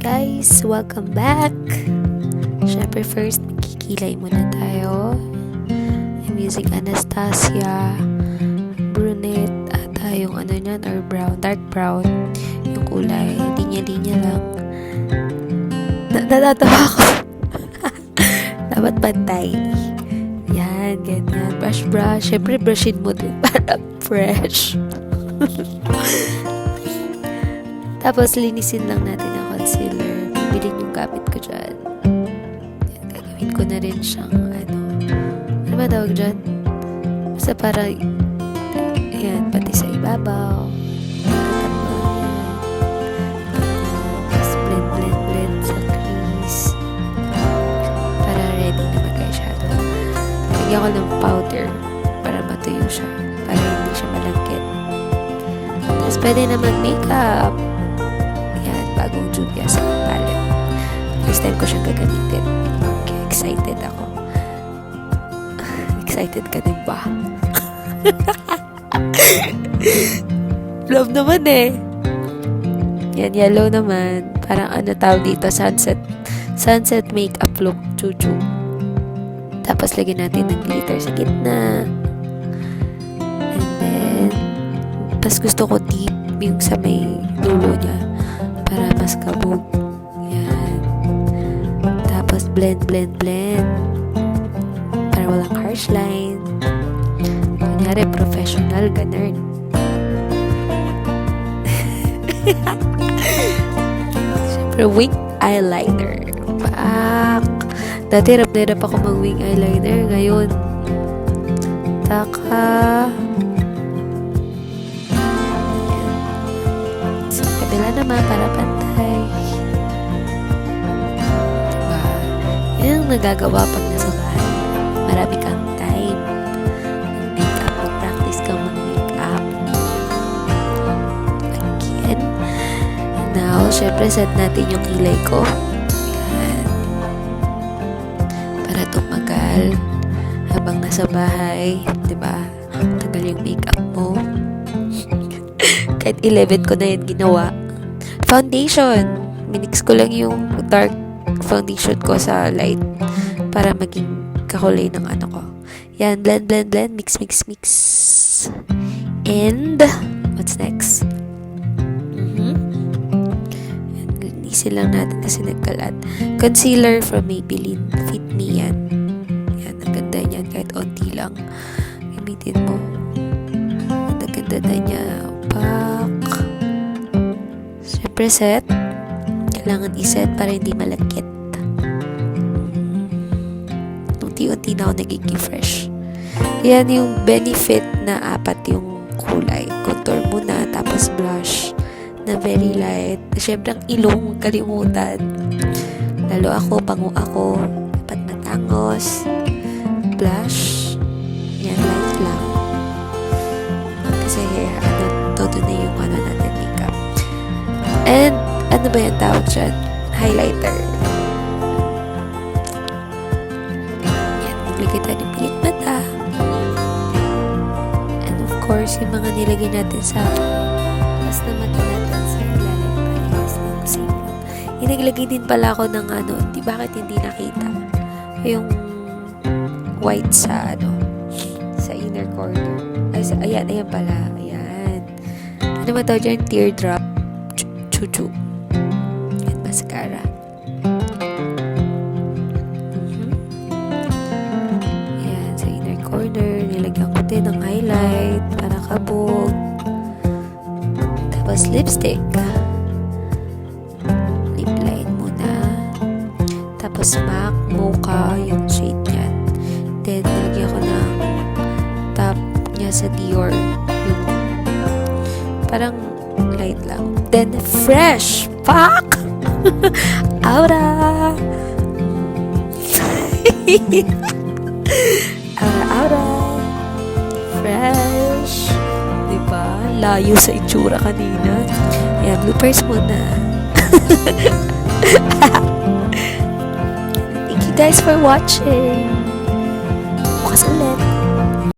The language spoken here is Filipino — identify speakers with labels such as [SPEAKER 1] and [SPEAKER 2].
[SPEAKER 1] guys! Welcome back! Syempre first, magkikilay muna tayo. Yung music Anastasia, brunette, ata yung ano nyan, or brown, dark brown. Yung kulay, linya-linya lang. Natatawa ako. Dapat pantay. Yan, ganyan. Brush. Syempre, brushin mo din para fresh. Tapos, linisin lang natin ang concealer. Bibilin yung gamit ko dyan. Yan, gagawin ko na rin siyang, ano ba tawag dyan? Basta para, yan, pati sa ibabaw. Tapos, blend sa crease. Para ready na mag-eyeshadow. Lagyan ko ng powder para matuyo siya. Para hindi siya malagkit. Tapos, pwede na mag-makeup. Bagong Julia sa palette. First time ko siyang gagamitin. Kaya excited ako. Excited ka din ba? Love naman eh. Yan, yellow naman. Parang ano tawag dito, sunset makeup look, chuchu. Tapos lagyan natin ng glitter sa gitna. And then, tas gusto ko deep yung sa may dulo niya. Para mas kabog. Yan. Tapos blend. Para walang harsh line. Kunyari, professional, ganun. Siyempre, wing eyeliner. Pak! Dati, hirap ako mag-wing eyeliner. Ngayon, taka. Kabila naman para pantay. Diba? Yan ang nagagawa pag nasa bahay. Marami kang time. Mag-makeup. Mag-practice kang mag-makeup. Again. And now, syempre set natin yung kilay ko. Yan. Para tumagal. Habang nasa bahay. Diba? Tagal yung makeup mo. Kahit 11 ko na yun ginawa. Foundation. Minix ko lang yung dark foundation ko sa light para maging kakulay ng ano ko. Yan, blend. Mix. And, what's next? Yan, linisin lang natin kasi nagkalat. Concealer from Maybelline. Fit Me yan. Yan, ang ganda niyan. Kahit onti lang. Gamitin mo. Ang ganda na niya. Siyempre set. Kailangan iset para hindi malagkit. Unti-unti na ako nagiging fresh. Yan yung benefit na 4 yung kulay. Contour muna, tapos blush na very light. Siyempre ang ilong, kalimutan. Lalo ako, bango ako. Dapat matangos. Blush. Yan, light lang. Kasi todo na yung natin makeup. And, ano ba yung tawag dyan? Highlighter. Yan, naglagay tayo ng pilik mata. And of course, yung mga nilagay natin sa mas na mata natin sa ilalim parehas ng same. Yung naglagay din pala ako ng bakit hindi nakita? Yung white sa sa inner corner. Ayan pala. Ayan. Ano ba tawag dyan? Teardrop. Chuchu. Yan, mascara. Yan, sa inner corner, nilagyan ko din ng highlight para kabog. Tapos, lipstick. Lip line muna. Tapos, MAC Mocha, yung shade niyan. Then, nilagyan ko ng top niya sa Dior. Yung parang light lang. Then, fresh! Fuck! Aura! Aura! Fresh! Diba? Layo sa itsura kanina. Yan, bloopers muna. Thank you guys for watching. Bukas ulit.